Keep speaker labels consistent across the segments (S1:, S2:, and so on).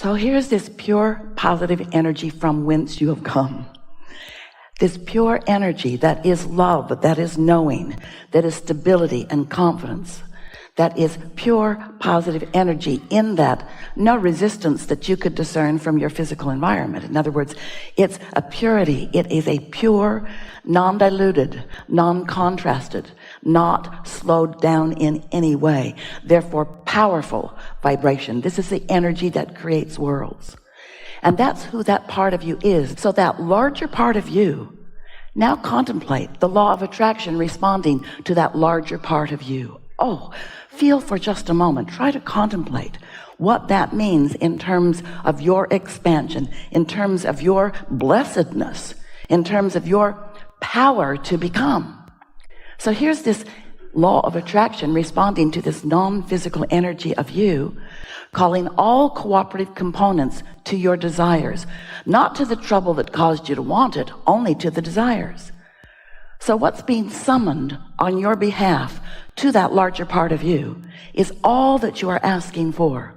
S1: So here's this pure positive energy from whence you have come. This pure energy that is love, that is knowing, that is stability and confidence, that is pure positive energy, in that no resistance that you could discern from your physical environment. In other words, it's a purity. It is a pure, non-diluted, non-contrasted, not slowed down in any way, therefore powerful vibration. This is the energy that creates worlds. And that's who that part of you is. So that larger part of you, now contemplate the law of attraction responding to that larger part of you. Oh, feel for just a moment. Try to contemplate what that means in terms of your expansion, in terms of your blessedness, in terms of your power to become. So here's this law of attraction responding to this non-physical energy of you, calling all cooperative components to your desires, not to the trouble that caused you to want it, only to the desires. So what's being summoned on your behalf to that larger part of you is all that you are asking for.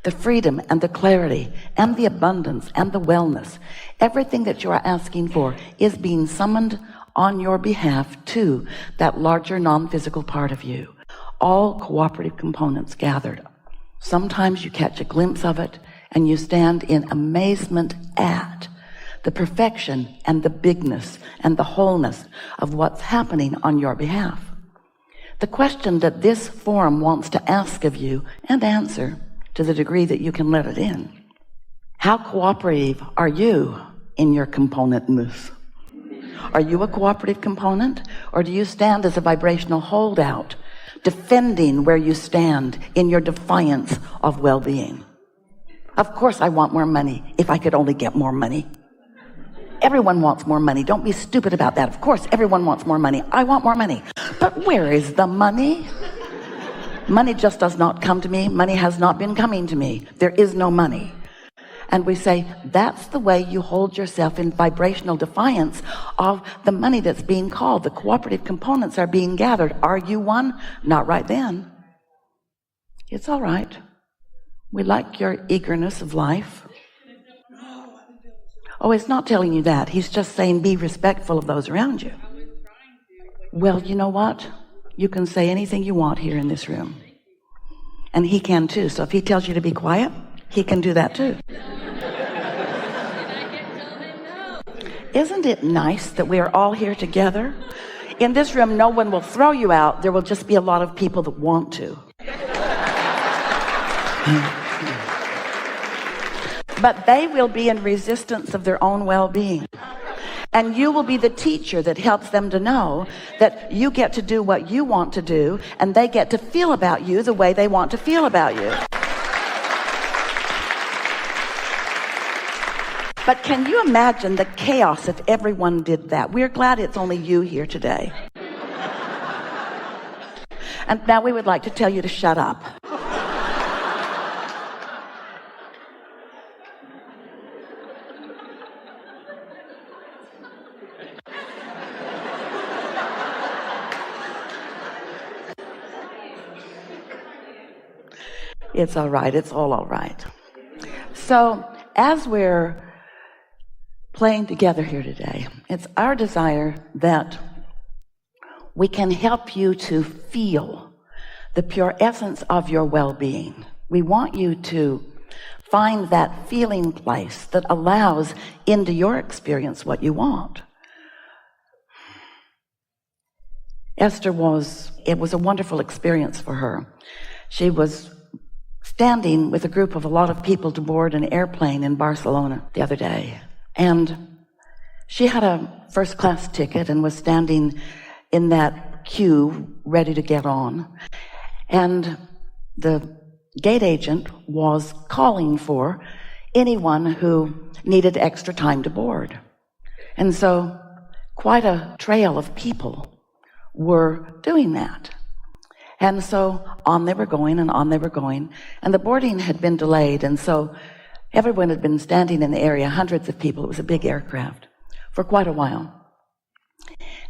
S1: The freedom and the clarity and the abundance and the wellness. Everything that you are asking for is being summoned on your behalf to that larger non-physical part of you. All cooperative components gathered. Sometimes you catch a glimpse of it and you stand in amazement at the perfection and the bigness and the wholeness of what's happening on your behalf. The question that this forum wants to ask of you and answer, to the degree that you can let it in: how cooperative are you in your componentness? Are you a cooperative component, or do you stand as a vibrational holdout, defending where you stand in your defiance of well-being? Of course I want more money, if I could only get more money. Everyone wants more money. Don't be stupid about that. Of course everyone wants more money. I want more money. But where is the money? Money just does not come to me. Money has not been coming to me. There is no money. And we say, that's the way you hold yourself in vibrational defiance of the money that's being called. The cooperative components are being gathered. Are you one? Not right then. It's all right. We like your eagerness of life. Oh, he's not telling you that. He's just saying be respectful of those around you. Well, you know what? You can say anything you want here in this room. And he can too. So if he tells you to be quiet, he can do that too. Isn't it nice that we are all here together? In this room, no one will throw you out. There will just be a lot of people that want to. But they will be in resistance of their own well-being. And you will be the teacher that helps them to know that you get to do what you want to do, and they get to feel about you the way they want to feel about you. But can you imagine the chaos if everyone did that? We're glad it's only you here today. And now we would like to tell you to shut up. It's all right. It's all right. So as we're playing together here today, it's our desire that we can help you to feel the pure essence of your well-being. We want you to find that feeling place that allows into your experience what you want. Esther it was a wonderful experience for her. She was standing with a group of a lot of people to board an airplane in Barcelona the other day. And she had a first-class ticket and was standing in that queue ready to get on. And the gate agent was calling for anyone who needed extra time to board. And so quite a trail of people were doing that. And so on they were going and on they were going. And the boarding had been delayed. And so everyone had been standing in the area, hundreds of people. It was a big aircraft for quite a while.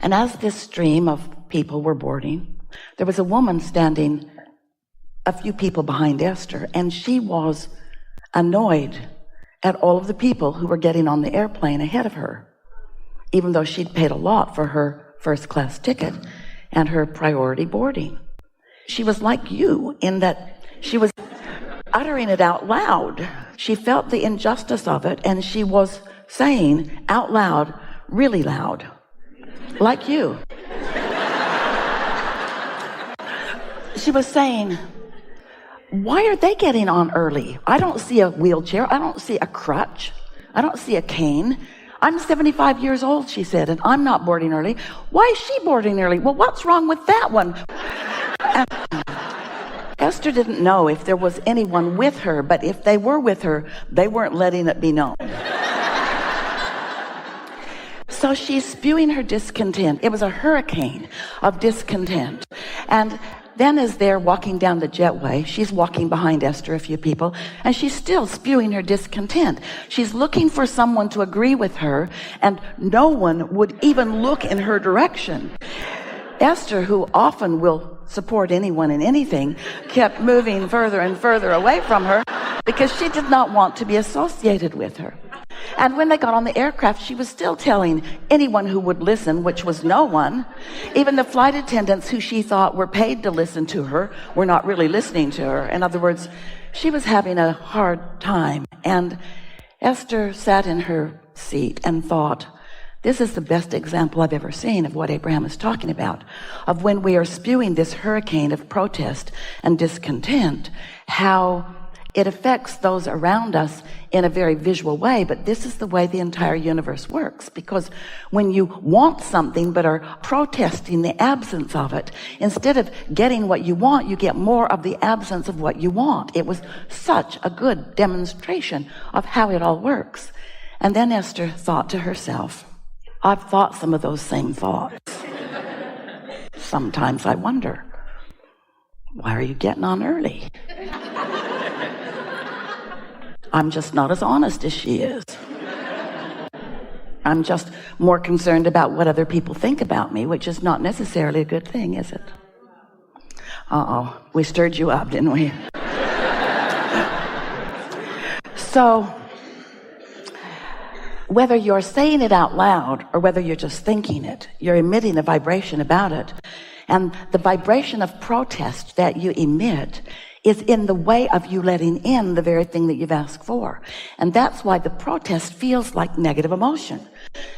S1: And as this stream of people were boarding, there was a woman standing a few people behind Esther. And she was annoyed at all of the people who were getting on the airplane ahead of her, even though she'd paid a lot for her first-class ticket and her priority boarding. She was like you in that she was uttering it out loud. She felt the injustice of it, and she was saying out loud, really loud, like you. She was saying, why are they getting on early? I don't see a wheelchair. I don't see a crutch. I don't see a cane. I'm 75 years old, she said, and I'm not boarding early. Why is she boarding early? Well, what's wrong with that one? And Esther didn't know if there was anyone with her, but if they were with her, they weren't letting it be known. So she's spewing her discontent. It was a hurricane of discontent. And then as they're walking down the jetway, she's walking behind Esther, a few people, and she's still spewing her discontent. She's looking for someone to agree with her, and no one would even look in her direction. Esther, who often will support anyone in anything, kept moving further and further away from her because she did not want to be associated with her. And when they got on the aircraft, she was still telling anyone who would listen, which was no one. Even the flight attendants who she thought were paid to listen to her were not really listening to her. In other words, she was having a hard time. And Esther sat in her seat and thought, this is the best example I've ever seen of what Abraham is talking about, of when we are spewing this hurricane of protest and discontent, how it affects those around us in a very visual way. But this is the way the entire universe works, because when you want something but are protesting the absence of it, instead of getting what you want, you get more of the absence of what you want. It was such a good demonstration of how it all works. And then Esther thought to herself, I've thought some of those same thoughts. Sometimes I wonder, why are you getting on early? I'm just not as honest as she is. I'm just more concerned about what other people think about me, which is not necessarily a good thing, is it? Uh-oh, we stirred you up, didn't we? So, whether you're saying it out loud or whether you're just thinking it, you're emitting a vibration about it. And the vibration of protest that you emit is in the way of you letting in the very thing that you've asked for. And that's why the protest feels like negative emotion.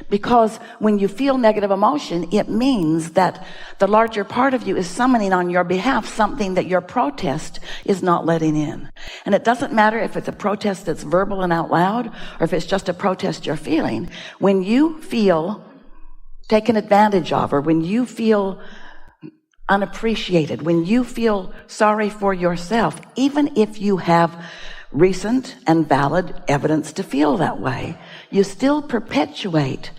S1: Because when you feel negative emotion, it means that the larger part of you is summoning on your behalf something that your protest is not letting in. And it doesn't matter if it's a protest that's verbal and out loud, or if it's just a protest you're feeling. When you feel taken advantage of, or when you feel unappreciated, when you feel sorry for yourself, even if you have recent and valid evidence to feel that way, you still perpetuate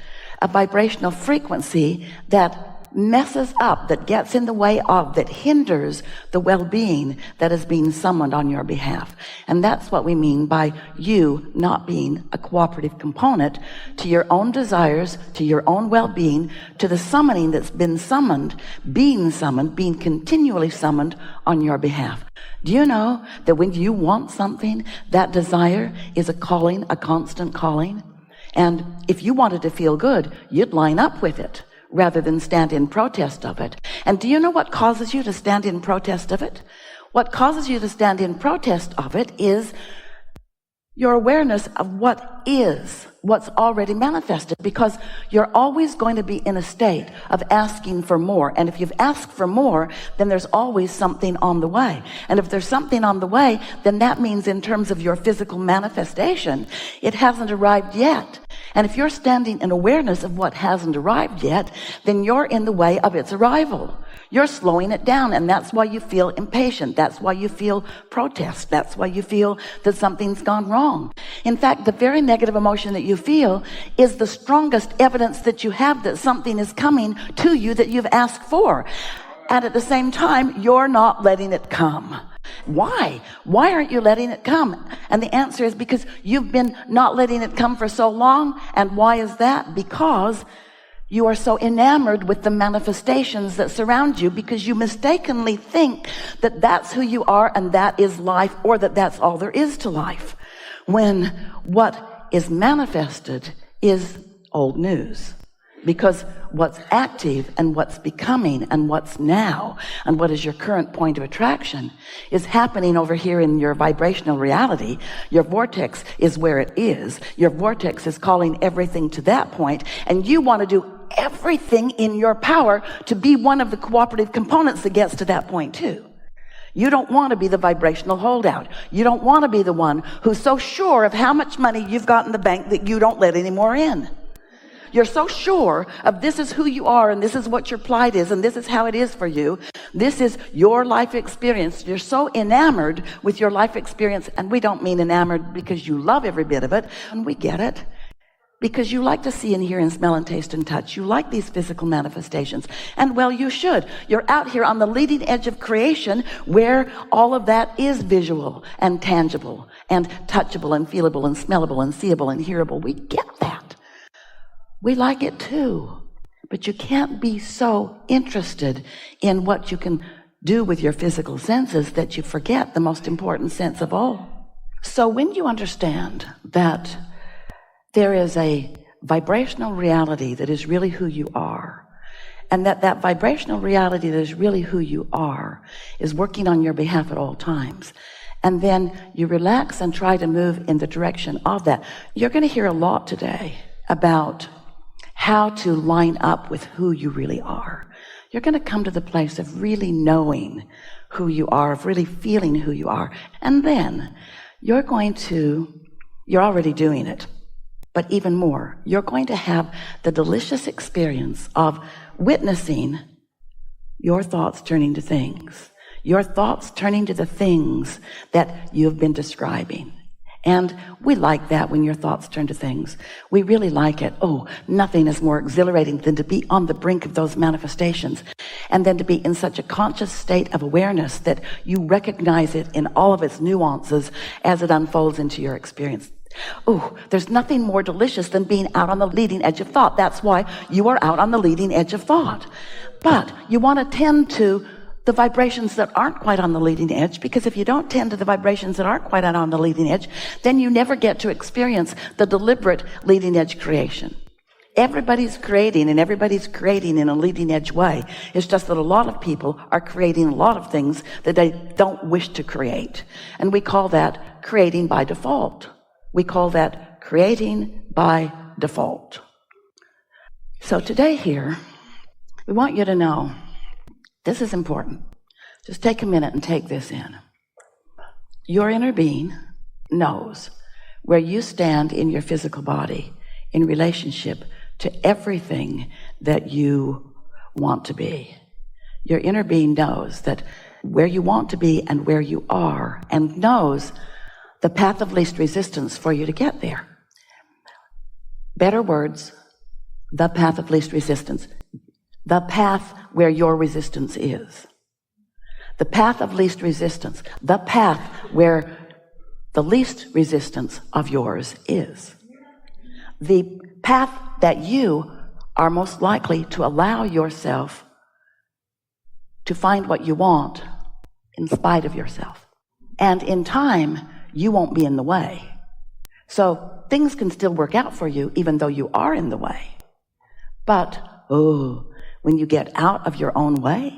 S1: a vibrational frequency that messes up, that gets in the way of, that hinders the well-being that is being summoned on your behalf. And that's what we mean by you not being a cooperative component to your own desires, to your own well-being, to the summoning that's been summoned, being continually summoned on your behalf. Do you know that when you want something, that desire is a calling, a constant calling? And if you wanted to feel good, you'd line up with it rather than stand in protest of it. And do you know what causes you to stand in protest of it? What causes you to stand in protest of it is your awareness of what is, what's already manifested, because you're always going to be in a state of asking for more. And if you've asked for more, then there's always something on the way. And if there's something on the way, then that means in terms of your physical manifestation, it hasn't arrived yet. And if you're standing in awareness of what hasn't arrived yet, then you're in the way of its arrival. You're slowing it down, and that's why you feel impatient. That's why you feel protest. That's why you feel that something's gone wrong. In fact, the very negative emotion that you feel is the strongest evidence that you have that something is coming to you that you've asked for. And at the same time, you're not letting it come. Why? Why aren't you letting it come? And the answer is because you've been not letting it come for so long. And why is that? Because you are so enamored with the manifestations that surround you, because you mistakenly think that that's who you are and that is life, or that that's all there is to life. when what is manifested is old news. Because what's active and what's becoming and what's now and what is your current point of attraction is happening over here in your vibrational reality. Your vortex is where it is. Your vortex is calling everything to that point, and you want to do everything in your power to be one of the cooperative components that gets to that point too. You don't want to be the vibrational holdout. You don't want to be the one who's so sure of how much money you've got in the bank that you don't let any more in. You're so sure of this is who you are, and this is what your plight is, and this is how it is for you. This is your life experience. You're so enamored with your life experience, and we don't mean enamored because you love every bit of it, and we get it. Because you like to see and hear and smell and taste and touch. You like these physical manifestations. And well, you should. You're out here on the leading edge of creation where all of that is visual and tangible and touchable and feelable and smellable and seeable and hearable. We get that. We like it too. But you can't be so interested in what you can do with your physical senses that you forget the most important sense of all. So when you understand that there is a vibrational reality that is really who you are, and that vibrational reality that is really who you are is working on your behalf at all times, and then you relax and try to move in the direction of that, you're going to hear a lot today about how to line up with who you really are. You're going to come to the place of really knowing who you are, of really feeling who you are, and then you're already doing it. But even more, you're going to have the delicious experience of witnessing your thoughts turning to things, your thoughts turning to the things that you've been describing. And we like that when your thoughts turn to things. We really like it. Oh, nothing is more exhilarating than to be on the brink of those manifestations, and then to be in such a conscious state of awareness that you recognize it in all of its nuances as it unfolds into your experience. Oh, there's nothing more delicious than being out on the leading edge of thought. That's why you are out on the leading edge of thought. But you want to tend to the vibrations that aren't quite on the leading edge, because if you don't tend to the vibrations that aren't quite out on the leading edge, then you never get to experience the deliberate leading edge creation. Everybody's creating, and everybody's creating in a leading edge way. It's just that a lot of people are creating a lot of things that they don't wish to create. And we call that creating by default. We call that creating by default. So today here, we want you to know, this is important. Just take a minute and take this in. Your inner being knows where you stand in your physical body in relationship to everything that you want to be. Your inner being knows that where you want to be and where you are, and knows the path of least resistance for you to get there. Better words, the path of least resistance. The path where your resistance is. The path of least resistance. The path where the least resistance of yours is. The path that you are most likely to allow yourself to find what you want in spite of yourself. And in time, you won't be in the way. So things can still work out for you even though you are in the way. But, when you get out of your own way,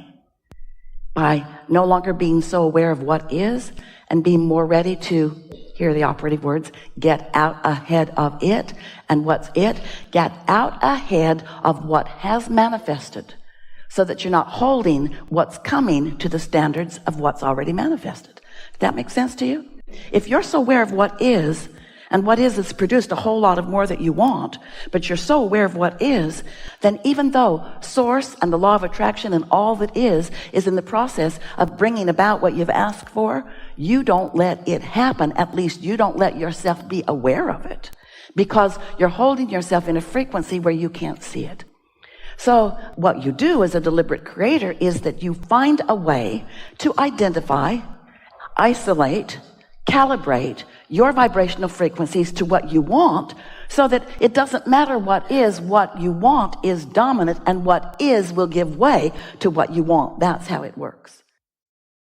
S1: by no longer being so aware of what is and being more ready to, hear the operative words, get out ahead of it. And what's it? Get out ahead of what has manifested, so that you're not holding what's coming to the standards of what's already manifested. Does that make sense to you? If you're so aware of what is, and what is produced a whole lot of more that you want, but you're so aware of what is, then even though source and the law of attraction and all that is in the process of bringing about what you've asked for, you don't let it happen. At least you don't let yourself be aware of it, because you're holding yourself in a frequency where you can't see it. So what you do as a deliberate creator is that you find a way to identify, isolate, calibrate your vibrational frequencies to what you want, so that it doesn't matter what you want is dominant, and what is will give way to what you want. That's how it works.